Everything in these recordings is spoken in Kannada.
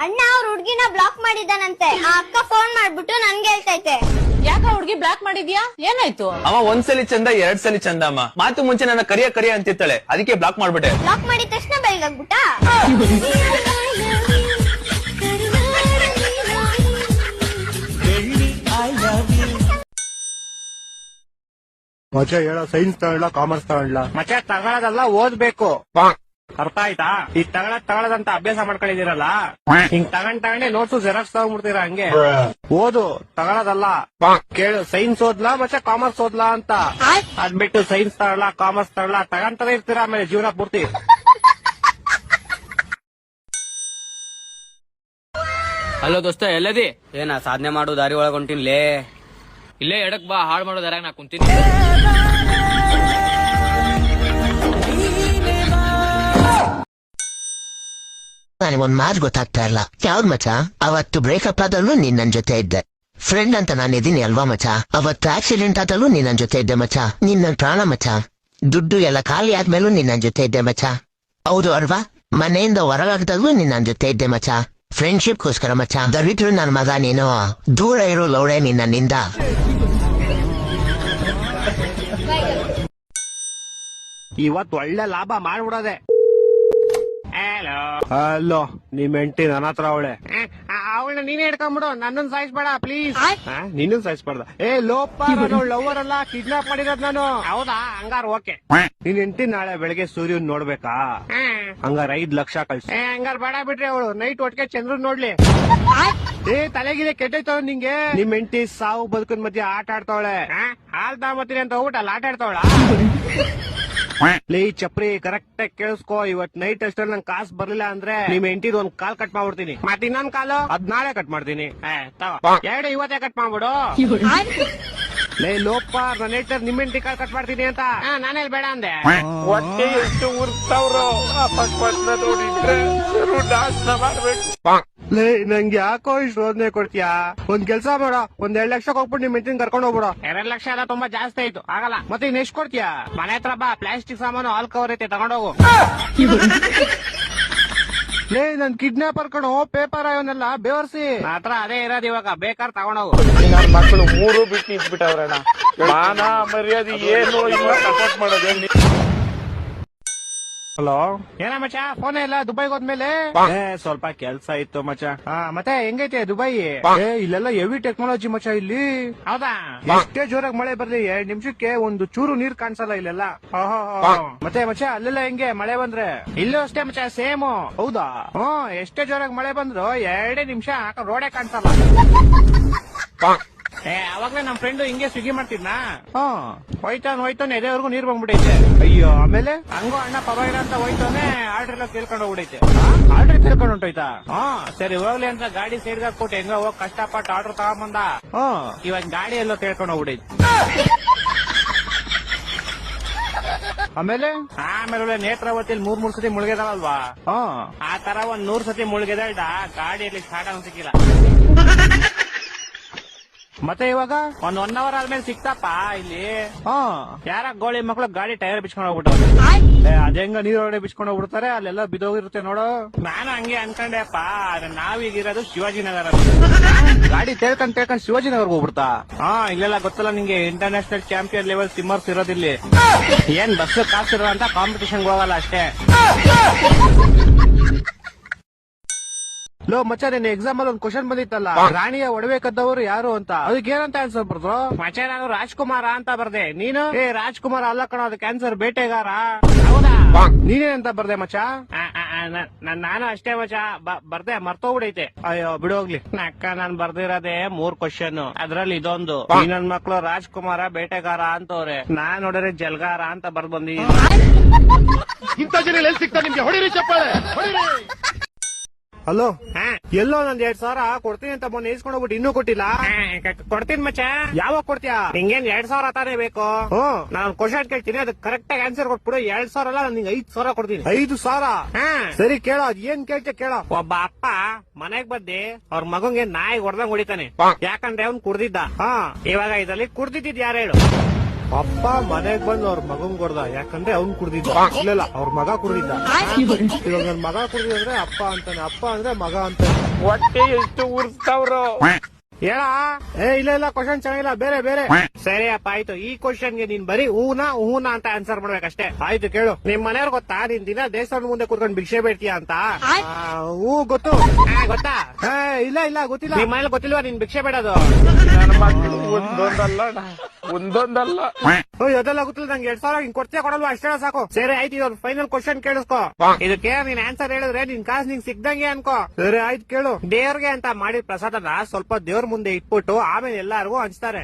ಅಣ್ಣ ಅವ್ರ ಹುಡ್ಗಿನ ಬ್ಲಾಕ್ ಮಾಡಿದಾನಂತೆ. ಆ ಅಕ್ಕ ಫೋನ್ ಮಾಡ್ಬಿಟ್ಟು ನನ್ಗೆ ಹೇಳ್ತೈತೆ. ಯಾಕ ಹುಡ್ಗಿ ಬ್ಲಾಕ್ ಮಾಡಿದ್ಯಾ? ಏನಾಯ್ತು? ಅವ ಒಂದ್ಸಲಿ ಚಂದ 2 ಸಲಿ ಚಂದ ಅಮ್ಮ. ಮಾತು ಮುಂಚೆ ನನ್ನ ಕರಿಯ ಅಂತಿರ್ತಾಳೆ, ಅದಕ್ಕೆ ಬ್ಲಾಕ್ ಮಾಡ್ಬಿಟ್ಟೆ. ಬ್ಲಾಕ್ ಮಾಡಿದ ತಕ್ಷಣ ಬೆಳಗಾಗ್ಬಿಟ್ಟ. ಮಚ ಹೇಳ, ಸೈನ್ಸ್ ತಗೊಳ್ಳ ಕಾಮರ್ಸ್ ತಗೊಳ್ಳ? ಮಚ್ಚ ತಗೊಳ್ಳೋದಲ್ಲ, ಓದ್ಬೇಕು. ಅರ್ಥ ಆಯ್ತಾ? ಈ ತಗೊಳ್ಳೋದಂತ ಅಭ್ಯಾಸ ಮಾಡ್ಕೊಂಡಿದ್ದೀರಲ್ಲ, ಹಿಂಗ್ ತಗೊಂಡೇ ನೋಟ್ಸು ಜೆರಾಕ್ಸ್ ತಗೊಂಡ್ಬಿಡ್ತೀರಾ ಹಂಗೆ. ಓದು, ತಗೊಳ್ಳೋದಲ್ಲ. ಕೇಳು, ಸೈನ್ಸ್ ಓದ್ಲಾ ಮಚ್ಚ ಕಾಮರ್ಸ್ ಓದ್ಲಾ ಅಂತ. ಅದ್ಬಿಟ್ಟು ಸೈನ್ಸ್ ತಗೊಳ್ಳ ಕಾಮರ್ಸ್ ತಗೊಳ್ಳ ತಗೊಂತಾನೆ ಇರ್ತೀರಾ ಆಮೇಲೆ ಜೀವನ ಪೂರ್ತಿ. ಹಲೋ ದೋಸ್ತ, ಎಲ್ಲದಿ? ಏನ ಸಾಧನೆ ಮಾಡು ದಾರಿ ಒಳಗೊಂಟಿನ್ಲೇ. ಇಲ್ಲೇ ಎಡಕ್ ಬಾ, ಹಾಳು ಮಾಡೋ ದಾರ್ಯಾಗ ನಾ ಕುಂತೀನಿ. ನನಗೊಂದ್ ಮಾತು ಗೊತ್ತಾಗ್ತಾ ಇಲ್ಲ. ಯಾವ್ದ್ ಮಚ? ಅವತ್ತು ಬ್ರೇಕಪ್ ಆದಲ್ಲೂ ನೀನ್ ನನ್ ಜೊತೆ ಇದ್ದೆ. ಫ್ರೆಂಡ್ ಅಂತ ನಾನಿದ್ದೀನಿ ಅಲ್ವಾ ಮಚ? ಅವತ್ತು ಆಕ್ಸಿಡೆಂಟ್ ಆದಲ್ಲೂ ನೀನ್ ನನ್ ಜೊತೆ ಇದ್ದೆ ಮಚ. ನೀನ್ ನನ್ ಪ್ರಾಣ ಮಚ. ದುಡ್ಡು ಎಲ್ಲ ಖಾಲಿ ಆದ್ಮೇಲೂ ನೀನ್ ನನ್ ಜೊತೆ ಇದ್ದೆ ಮಚ. ಹೌದು ಅಲ್ವಾ? ಮನೆಯಿಂದ ಹೊರಗಾಗ್ದಾಗ್ಲೂ ನೀನ್ ನನ್ ಜೊತೆ ಇದ್ದೆ ಮಚ. ಫ್ರೆಂಡ್ಶಿಪ್ಗೋಸ್ಕರ ಮಚ. ದರಿದ್ರು ನನ್ ಮಗ ನೀನು. ದೂರ ಇರೋ ಲೌಡೆ ನೀನ್ ನನ್ನಿಂದ. ಇವತ್ತು ಒಳ್ಳೆ ಲಾಭ ಮಾಡ್ಬಿಡೋದೆ. ಹಲೋ, ನಿಮ್ ಹೆಂಡತಿ ನನ್ನ ಹತ್ರ ಅವಳೆ. ಅವಳನ್ನ ನೀನೇ ಹಿಡ್ಕೊಂಡ್ಬಿಡು, ನನ್ನನ್ ಸಾಯಿಸ್ಬೇಡ ಪ್ಲೀಸ್. ನಿನ್ನನ್ ಸಾಯಿಸ್ಬಾರ್ದ? ಲೋಪ, ನಾನು ಲವರ್ ಅಲ್ಲ, ಕಿಡ್ನಾಪ್ ಮಾಡಿರೋದ್ ನಾನು. ಹೌದಾ? ಹಂಗಾರ ಓಕೆ. ನಿನ್ ಹೆಂಡತಿ ನಾಳೆ ಬೆಳಗ್ಗೆ ಸೂರ್ಯನ್ ನೋಡ್ಬೇಕಾ? ಹಂಗಾರ 5 ಲಕ್ಷ ಕಳ್ಸಿ. ಹಂಗಾರ ಬೇಡ ಬಿಡ್ರಿ, ಅವಳು ನೈಟ್ ಒಟ್ಟಿಗೆ ಚಂದ್ರನ್ ನೋಡ್ಲಿ. ತಲೆಗಿಲೆ ಕೆಟ್ಟೈತವ ನಿಂಗೆ. ನಿಮ್ ಹೆಂಡತಿ ಸಾವು ಬದುಕಿನ ಮಧ್ಯೆ ಆಟ ಆಡ್ತಾವಳೆ. ಹಾಲ್ ತಾಂಬತ್ತೀನಿ ಅಂತ ಹೋಗ್ಬಿಟ್ಟು ಅಲ್ಲಿ ಆಟ ಆಡ್ತಾವಳ. ಲೇ ಚಪ್ರಿ, ಕರೆಕ್ಟ್ ಆಗಿ ಕೇಳಿಸ್ಕೋ. ಇವತ್ ನೈಟ್ ಅಷ್ಟರಲ್ಲಿ ನಂಗೆ ಕಾಸು ಬರ್ಲಿಲ್ಲ ಅಂದ್ರೆ ನಿಮ್ ಹೆಂಡತಿದ್ ಒಂದ್ ಕಾಲ್ ಕಟ್ ಮಾಡ್ಬಿಡ್ತೀನಿ. ಮತ್ತೆ ಇನ್ನೊಂದ್ ಕಾಲು ಅದ್ ನಾಳೆ ಕಟ್ ಮಾಡ್ತೀನಿ. ಎರಡು ಇವತ್ತೇ ಕಟ್ ಮಾಡ್ಬಿಡು. ಲೇ ಲೋಪ, ನನ್ನ ಹೆಂಡತಿ ನಿಮ್ ಹೆಂಡತಿ ಕಾಲ್ ಕಟ್ ಮಾಡ್ತೀನಿ ಅಂತ ನಾನೇಲ್ ಬೇಡ ಅಂದೆ. ಹೊಟ್ಟೆ ಎಷ್ಟು ಉರ್ತಾವ್ರು. ಲೇ, ನಂಗೆ ಯಾಕೋ ಇಷ್ಟು ರೋದನೆ ಕೊಡ್ತೀಯಾ? ಒಂದ್ ಕೆಲ್ಸ ಮಾಡ, ಒಂದ್ 2 ಲಕ್ಷ ಹೋಗ್ಬಿಟ್ಟು ನಿಮ್ ಹೆಂಡತಿನ ಕರ್ಕೊಂಡು ಹೋಗ್ಬಿಡು. 2 ಲಕ್ಷ ಎಲ್ಲ ತುಂಬಾ ಜಾಸ್ತಿ ಆಯ್ತು, ಆಗಲ್ಲ. ಮತ್ತೆ ಇನ್ ಎಷ್ಟು ಕೊಡ್ತೀಯಾ? ಮನೆ ಹತ್ರ ಬಾ, ಪ್ಲಾಸ್ಟಿಕ್ ಸಾಮಾನು ಹಾಲ್ ಕವರ್ ಐತೆ, ತಗೊಂಡೋಗು. ಲೇ, ನನ್ ಕಿಡ್ನಾಪರ್ ಕಣೋ, ಪೇಪರ್ ಇವನ್ನೆಲ್ಲ ಬೇವರ್ಸಿ. ಹತ್ರ ಅದೇ ಇರೋದು ಇವಾಗ, ಬೇಕಾದ್ರೆ ತಗೊಂಡೋಗು. ನನ್ನ ಮಕ್ಕಳು 3 ಬಿಟ್ಟು ನಿಂತ್ಬಿಟ್ಟವ್ರಣ್ಣ. ಮಾನ ಮರ್ಯಾದೆ ಏನು ಸಪೋರ್ಟ್ ಮಾಡೋದೇ. ಹಲೋ, ಏನ ಮಚ ಫೋನ್ ಇಲ್ಲ? ದುಬೈಗೆ ಹೋದ್ಮೇಲೆ ಸ್ವಲ್ಪ ಕೆಲ್ಸ ಇತ್ತು ಮಚ. ಮತ್ತೆ ಹೆಂಗೈತೆ ದುಬೈ? ಇಲ್ಲೆಲ್ಲ ಹೆವಿ ಟೆಕ್ನಾಲಜಿ ಮಚ ಇಲ್ಲಿ. ಹೌದಾ? ಎಷ್ಟೇ ಜೋರಾಗಿ ಮಳೆ ಬರ್ಲಿ 2 ನಿಮಿಷಕ್ಕೆ ಒಂದು ಚೂರು ನೀರ್ ಕಾಣಿಸಲ್ಲ ಇಲ್ಲೆಲ್ಲ. ಮತ್ತೆ ಮಚ ಅಲ್ಲೆಲ್ಲ ಹೆಂಗೆ ಮಳೆ ಬಂದ್ರೆ? ಇಲ್ಲೂ ಅಷ್ಟೇ ಮಚ, ಸೇಮ್. ಹೌದಾ? ಎಷ್ಟೇ ಜೋರಾಗಿ ಮಳೆ ಬಂದ್ರು 2 ನಿಮಿಷ ರೋಡೇ ಕಾಣಿಸಲ್ಲ. ಅವಾಗ್ಲೇ ನಮ್ ಫ್ರೆಂಡ್ ಹಿಂಗೆ ಸ್ವಿಗ್ಗಿ ಮಾಡ್ತಿದ್ನಾ? ಹೋಯ್ತಾನೆ ಎದೆವರೆಗೂ ನೀರ್ ಬಂದ್ಬಿಟ್ಟೈತೆ. ಅಯ್ಯೋ, ಆಮೇಲೆ ಹಂಗೋ ಅಣ್ಣ ಪರವಾಗಿರ ಅಂತ ಹೋಯ್ತಾನೆ, ಆರ್ಡರ್ ಎಲ್ಲ ಕೇಳ್ಕೊಂಡು ಹೋಗ್ಬಿಡೈತೆ. ಆರ್ಡರ್ ಕೇಳ್ಕೊಂಡು ಹೊಂಟೋಯ್ತಾ? ಸರಿ ಹೋಗ್ಲಿ ಅಂತ ಗಾಡಿ ಸೈಡ್ ಹಾಕ್ಬಿಟ್ಟು ಹೆಂಗ ಹೋಗ್ ಕಷ್ಟಪಟ್ಟು ಆರ್ಡರ್ ತಗೊಂಬಂದ. ಇವಾಗ ಗಾಡಿ ಎಲ್ಲೋ ಕೇಳ್ಕೊಂಡು ಹೋಗ್ಬಿಡೈತೆ. ಆಮೇಲೆ ನೇತ್ರಾವತಿಯಲ್ಲಿ 3 ಸತಿ ಮುಳುಗಿದಾವಲ್ವಾ? ಆ ತರ ಒಂದ್ 100 ಸತಿ ಮುಳುಗಿದ ಗಾಡಿಯಲ್ಲಿ ಸ್ಟಾರ್ಟ್ ಆಗ ಸಿಕ್ಕಿಲ್ಲ. ಮತ್ತೆ ಇವಾಗ ಒಂದ್ 1 ಅವರ್ ಆದ್ಮೇಲೆ ಸಿಕ್ತಪ್ಪ ಇಲ್ಲಿ. ಯಾರ ಗೋಳಿ ಮಕ್ಳು ಗಾಡಿ ಟೈರ್ ಬಿಚ್ಕೊಂಡು ಹೋಗ್ಬಿಟ್ಟು ಅದೇಂಗ ನೀರೊಳಗಡೆ ಬಿಚ್ಕೊಂಡು ಹೋಗ್ಬಿಡ್ತಾರೆ, ಅಲ್ಲೆಲ್ಲ ಬಿದ್ದೋಗಿರುತ್ತೆ ನೋಡು. ನಾನು ಹಂಗೆ ಅನ್ಕೊಂಡೆಪ್ಪ. ನಾವೀಗಿರೋದು ಶಿವಾಜಿನಗರ. ಗಾಡಿ ತೇಳ್ಕೊಂಡ್ ಶಿವಾಜಿನಗರ್ಗೆ ಹೋಗ್ಬಿಡ್ತಾ? ಇಲ್ಲೆಲ್ಲ ಗೊತ್ತಲ್ಲ ನಿಂಗೆ, ಇಂಟರ್ನ್ಯಾಷನಲ್ ಚಾಂಪಿಯನ್ ಲೆವೆಲ್ ಸಿಮ್ಮರ್ಸ್ ಇರೋದಿಲ್ಲಿ. ಏನ್ ಬಸ್ ಕಾಸಿರೋ ಅಂತ ಕಾಂಪಿಟೇಷನ್ ಹೋಗಲ್ಲ ಅಷ್ಟೇ. ಲೋ ಮಚ್ಚ, ನಿನ್ನ ಎಕ್ಸಾಮ್ ಅಲ್ಲಿ ಒಂದು ಕ್ವಶನ್ ಬಂದಿತ್ತಲ್ಲ, ರಾಣಿಯ ಒಡವೆ ಕದ್ದವರು ಯಾರು ಅಂತ. ಅದಕ್ಕೆ ಏನಂತ ಆನ್ಸರ್ ಬರ್ದ್ರು? ಮಚ್ಚ, ನಾನು ರಾಜ್ಕುಮಾರ ಅಂತ ಬರ್ದೆ. ನೀನು? ರಾಜ್ಕುಮಾರ ಅಲ್ಲ ಕಣ, ಅದಕ್ಕೆ ಆನ್ಸರ್ ಬೇಟೆಗಾರ. ಹೌದಾ? ನೀನೇನಂತ ಬರ್ದೆ ಮಚ್ಚ? ನಾನು ಅಷ್ಟೇ ಮಚ್ಚ, ಬರ್ದೆ, ಮರ್ತೋಗ್ಬಿಡೈತೆ. ಅಯ್ಯೋ ಬಿಡೋಗ್ಲಿ. ಅಕ್ಕ, ನಾನ್ ಬರ್ದಿರೋದೇ 3 ಕ್ವಶನ್, ಅದ್ರಲ್ಲಿ ಇದೊಂದು. ಈ ನನ್ ಮಕ್ಳು ರಾಜ್ಕುಮಾರ ಬೇಟೆಗಾರ ಅಂತವ್ರೆ, ನಾನ್ ನೋಡಿದ್ರೆ ಜಲ್ಗಾರ ಅಂತ ಬರ್ದ್ ಬಂದಿದ್ದೀನಿ. ಇಂಥ ಜನ ಎಲ್ಲಿ ಸಿಗ್ತಾ ನಿಮ್ಗೆ? ಹೊಡಿರಿ ಚಪ್ಪಾಳೆ, ಹೊಡಿರಿ. ಹಲೋ, ಎಲ್ಲೋ ನಂದ್ 2,000 ಕೊಡ್ತೀನಿ ಅಂತ ಮೊನ್ನೆ ಇಸ್ಕೊಂಡೋಗ್ಬಿಟ್ಟು ಇನ್ನೂ ಕೊಟ್ಟಿಲ್ಲ. ಕೊಡ್ತೀನಿ ಮಚ್ಚ. ಯಾವಾಗ ಕೊಡ್ತೀಯಾ? ನಿಂಗೇನ್ 2,000 ತಾನೇ ಬೇಕು? ನಾನು ಕ್ವಶನ್ ಕೇಳ್ತೀನಿ, ಅದಕ್ಕೆ ಕರೆಕ್ಟ್ ಆಗಿ ಆನ್ಸರ್ ಕೊಟ್ಬಿಡು. 2,000 ಅಲ್ಲ, ನಿಂಗೆ 5,000 ಕೊಡ್ತೀನಿ. 5,000? ಸರಿ ಕೇಳೋ, ಅದ್ ಏನ್ ಕೇಳ್ತೆ ಕೇಳೋ. ಒಬ್ಬ ಅಪ್ಪ ಮನೆಗ್ ಬಂದಿ ಅವ್ರ ಮಗಂಗೆ ನಾಯಿ ಹೊಡೆದಂಗ್ ಹೊಡಿತಾನೆ, ಯಾಕಂದ್ರೆ ಅವ್ನ್ ಕುಡ್ದಿದ್ದ. ಇವಾಗ ಇದ್ರಲ್ಲಿ ಕುಡ್ದಿದ್ದ ಯಾರು ಹೇಳು? ಅಪ್ಪ ಮನೆಗ್ ಬಂದು ಅವ್ರ ಮಗನ್ ಕೊಡ್ದ, ಯಾಕಂದ್ರೆ ಅವ್ನ್ ಕುಡ್ದಿದ್ದ. ಇಲ್ಲ ಅವ್ರ ಮಗ ಕುಡ್ದಿದ್ದ. ಇವಾಗ ನನ್ ಮಗ ಕುಡ್ದಿದ್ರೆ ಅಪ್ಪ ಅಂತಾನೆ, ಅಪ್ಪ ಅಂದ್ರೆ ಮಗ ಅಂತಾನೆ. ಹೊಟ್ಟೆ ಎಷ್ಟು ಉರ್ಸ್ತಾವ್ರು. ಹೇಳ ಇಲ್ಲ ಕ್ವಶನ್ ಚೆನ್ನಾಗಿಲ್ಲ, ಬೇರೆ ಬೇರೆ. ಸರಿ ಅಪ್ಪ ಆಯ್ತು. ಈ ಕ್ವಶನ್ ಗೆ ನೀನ್ ಬರೀ ಹೂನಾ ಅಂತ ಆನ್ಸರ್ ಮಾಡ್ಬೇಕಷ್ಟೇ. ಆಯ್ತು ಕೇಳು. ನಿಮ್ ಮನೆಯವ್ರು ಗೊತ್ತಾ ನೀನ್ ದಿನ ದೇವಸ್ಥಾನದ ಮುಂದೆ ಕೂತ್ಕೊಂಡು ಭಿಕ್ಷೆ ಬೇಡ್ತೀಯ ಅಂತ? ಹೂ ಗೊತ್ತು. ಗೊತ್ತಾ? ಇಲ್ಲ ಗೊತ್ತಿಲ್ಲ. ನಿಮ್ ಮನೇಲಿ ಗೊತ್ತಿಲ್ವಾ ನೀನ್ ಭಿಕ್ಷೆ ಬೇಡೋದು? ನನ್ನ ಮಕ್ಕಳು ಒಂದೊಂದಲ್ಲ. ಅದೆಲ್ಲ ಗೊತ್ತಿಲ್ಲ ನಂಗೆ. 2,000 ಹಿಂಗ್ ಕೊಡ್ತೀಯ ಕೊಡಲ್ವಾ? ಅಷ್ಟೇ ಸಾಕು. ಸರಿ ಆಯ್ತು. ಇದೊಂದು ಫೈನಲ್ ಕ್ವಶನ್ ಕೇಳಿಸ್ಕೊ. ಇದಕ್ಕೆ ನೀನ್ ಆನ್ಸರ್ ಹೇಳಿದ್ರೆ ನಿನ್ ಕಾಸು ನಿಂಗ್ ಸಿಕ್ದಂಗೆ ಅನ್ಕೋ. ಸರಿ ಆಯ್ತು ಕೇಳು. ದೇವ್ರಿಗೆ ಅಂತ ಮಾಡಿದ ಪ್ರಸಾದನ ಸ್ವಲ್ಪ ದೇವ್ರ ಮುಂದೆ ಇಟ್ಬಿಟ್ಟು ಆಮೇಲೆ ಎಲ್ಲಾರ್ಗು ಹಂಚ್ತಾರೆ.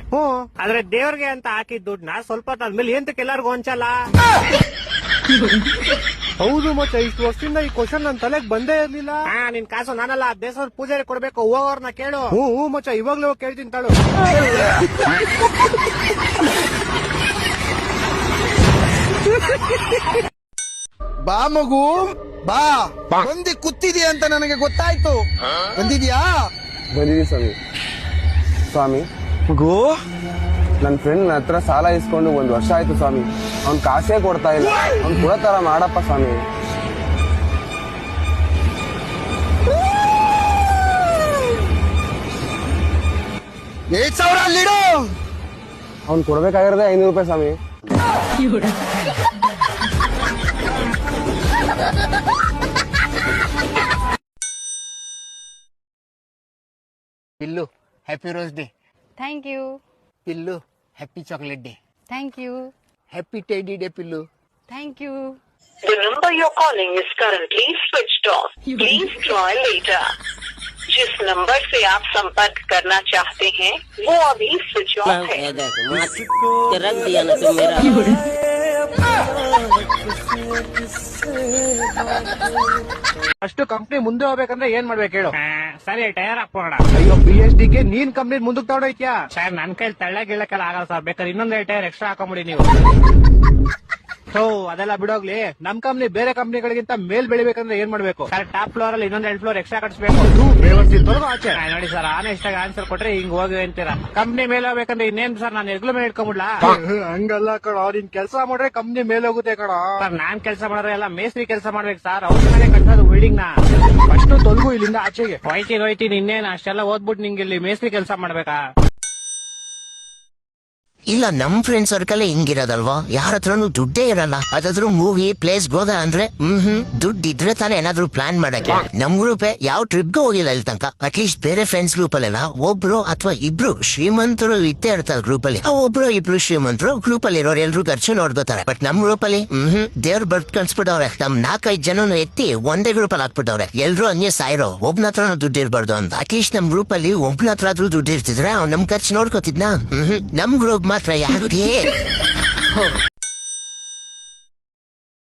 ಆದ್ರೆ ದೇವ್ರಿಗೆ ಅಂತ ಹಾಕಿದ ದುಡ್ಡನ್ನ ಸ್ವಲ್ಪ ಆದ್ಮೇಲೆ ಎಂತಕ್ಕೆ ಎಲ್ಲಾರ್ಗು ಹಂಚಲ್ಲ? ಹೌದು ಮಚ್ಚ, ಇಷ್ಟು ವರ್ಷದಿಂದ ಈ ಕ್ವಶನ್ ನನ್ ತಲೆಗ್ ಬಂದೇ ಇರ್ಲಿಲ್ಲ. ನಿನ್ ಕಾಸು ನಾನಲ್ಲ, ದೇವಸ್ಥಾನ ಪೂಜಾರಿ ಕೊಡ್ಬೇಕು. ಹೋಗೋರ್ನ ಕೇಳು. ಹ್ಞೂ ಮಚ್ಚ, ಇವಾಗ್ಲೂ ಕೇಳ್ತೀನಿ ತಾಳು. ಬಾ ಮಗು ಬಾ, ಬಂದಿ ಕೂತಿದ್ಯಾ ಅಂತ ನನಗೆ ಗೊತ್ತಾಯ್ತು. ಬಂದಿದ್ಯಾ? ಬಂದಿದ್ದೀವಿ ಸ್ವಾಮಿ. ಮಗು, ನನ್ನ ಫ್ರೆಂಡ್ ನನ್ನ ಹತ್ರ ಸಾಲ ಇಸ್ಕೊಂಡು 1 ವರ್ಷ ಆಯ್ತು ಸ್ವಾಮಿ. ಅವ್ನ್ ಕಾಸೇ ಕೊಡ್ತಾ ಇಲ್ಲ. ಅವ್ನ್ ಕೊಡೋ ತರ ಮಾಡಪ್ಪ ಸ್ವಾಮಿ. $8,000 ಅಲ್ಲಿಡು. ಅವ್ನ್ ಕೊಡ್ಬೇಕಾಗಿರೋದೇ 500 ರೂಪಾಯಿ ಸ್ವಾಮಿ. Pillu, happy rose day. Thank you. Pillu, happy chocolate day. Thank you. Happy teddy day Pillu. Thank you. The number you're calling is currently switched off. Please try later. जिस नंबर से आप संपर्क करना चाहते हैं वो अभी स्विच ऑफ है. रख दिया ना तुम मेरा. ಅಷ್ಟು ಕಂಪ್ನಿ ಮುಂದೆ ಹೋಗ್ಬೇಕಂದ್ರೆ ಏನ್ ಮಾಡ್ಬೇಕು ಹೇಳು? ಸರಿ ಟೈರ್ ಹಾಕೋಣ. ಅಯ್ಯೋ PhD ಗೆ ನೀನ್ ಕಂಪ್ನಿ ಮುಂದಕ್ಕೆ ತಗೊಂಡೋಯ್ತೀಯಾ? ಸರ್ ನನ್ ಕೈಲಿ ತಳ್ಳಗಿಳಕ್ಕೆಲ್ಲ ಆಗಲ್ಲ ಸರ್. ಬೇಕಾದ್ರೆ ಇನ್ನೊಂದು ಟೈರ್ ಎಕ್ಸ್ಟ್ರಾ ಹಾಕೊಂಬಿಡಿ ನೀವು. ಅದೆಲ್ಲ ಬಿಡೋಗ್ಲಿ. ನಮ್ ಕಂಪ್ನಿ ಬೇರೆ ಕಂಪ್ನಿಗಳಿಗಿಂತ ಮೇಲ್ ಬೆಳಿಬೇಕಂದ್ರೆ ಏನ್ ಮಾಡ್ಬೇಕು? ಟಾಪ್ ಫ್ಲೋರ್ ಅಲ್ಲಿ ಇನ್ನೊಂದ್ 2 ಫ್ಲೋರ್ ಎಕ್ಸ್ಟ್ರಾ ಕಟ್ಸ್ಬೇಕು. ಆಚೆ ನೋಡಿ ಸರ್, ಆನೆಸ್ಟ್ ಆಗಿ ಆನ್ಸರ್ ಕೊಟ್ರೆ ಹಿಂಗ್ ಹೋಗಿ ಅಂತೀರಾ. ಕಂಪ್ನಿ ಮೇಲೆ ಹೋಗ್ಬೇಕಂದ್ರೆ ಇನ್ನೇನ್ ಸರ್, ನಾನು ಎಗ್ಲು ಮೇಲೆ ಇಟ್ಕೊಂಡ್ಬಿಡ್ಲಾ? ಹಂಗಲ್ಲ ಕಣ, ನೀನ್ ಕೆಲಸ ಮಾಡ್ರೆ ಕಂಪ್ನಿ ಮೇಲೆ ಹೋಗುತ್ತೆ ಕಣ. ಸರ್ ನಾನ್ ಕೆಲಸ ಮಾಡಿದ್ರೆ ಎಲ್ಲ ಮೇಸ್ತ್ರಿ ಕೆಲಸ ಮಾಡ್ಬೇಕು ಸರ್. ಅವ್ರ ಮೇಲೆ ಕಟ್ಟೋದು ಬಿಲ್ಡಿಂಗ್ ನ. ಅಷ್ಟು ತೊಲಗು ಇಲ್ಲಿಂದ ಆಚೆಗೆ ಹೋಯ್ತೀನಿ. ಇನ್ನೇನ್ ಅಷ್ಟೆಲ್ಲ ಓದ್ಬಿಟ್ಟು ನಿಂಗೆ ಇಲ್ಲಿ ಮೇಸ್ತ್ರಿ ಕೆಲಸ ಮಾಡ್ಬೇಕಾ? ಇಲ್ಲ, ನಮ್ ಫ್ರೆಂಡ್ ಸರ್ಕಲ್ ಹಿಂಗಿರೋದಲ್ವಾ, ಯಾರ ಹತ್ರನು ದುಡ್ಡೇ ಇರಲ್ಲ. ಅದಾದ್ರೂ ಮೂವಿ ಪ್ಲೇಸ್ ಹೋದ ಅಂದ್ರೆ ದುಡ್ಡು ಇದ್ರೆ ತಾನೇ ಏನಾದ್ರು ಪ್ಲಾನ್ ಮಾಡಕ್ಕೆ. ನಮ್ ಗ್ರೂಪ್ ಯಾವ ಟ್ರಿಪ್ಗೆ ಹೋಗಿಲ್ಲ ಇಲ್ಲಿ ತನಕ. ಅಟ್ಲೀಸ್ಟ್ ಬೇರೆ ಫ್ರೆಂಡ್ಸ್ ಗ್ರೂಪ್ ಅಲ್ಲೆಲ್ಲ ಒಬ್ರು ಅಥವಾ ಇಬ್ರು ಶ್ರೀಮಂತರು ಇತ್ತೇ ಇರ್ತಾರೆ ಗ್ರೂಪ್ ಅಲ್ಲಿ. ಒಬ್ರು ಇಬ್ರು ಶ್ರೀಮಂತರು ಗ್ರೂಪ್ ಅಲ್ಲಿ ಇರೋರು ಎಲ್ರು ಖರ್ಚು ನೋಡ್ಕೋತಾರೆ. ಬಟ್ ನಮ್ ಗ್ರೂಪ್ ಅಲ್ಲಿ ದೇವ್ರ ಬರ್ತ್ ಕಳ್ಸ್ಬಿಟ್ಟವ್ರೆ. ನಮ್ 4-5 ಜನನು ಎತ್ತಿ ಒಂದೇ ಗ್ರೂಪ್ ಅಲ್ಲಿ ಹಾಕ್ಬಿಟ್ಟವ್ರೆ. ಎಲ್ರು ಹಂಗೆ ಸಾಯಿರೋ, ಒಬ್ನ ಹತ್ರ ದುಡ್ಡು ಇರ್ಬಾರ್ದು ಅಂತ. ಅಟ್ಲೀಸ್ಟ್ ನಮ್ ಗ್ರೂಪ್ ಅಲ್ಲಿ ಒಬ್ನ ಹತ್ರ ಆದ್ರೂ ದುಡ್ಡು ಇರ್ತಿದ್ರೆ ಅವ್ನು ನಮ್ ಖರ್ಚು ನೋಡ್ಕೋತಿದ್ನ. ನಮ್ ಗ್ರೂಪ್ ಮಾತ್ರ ಯಾರು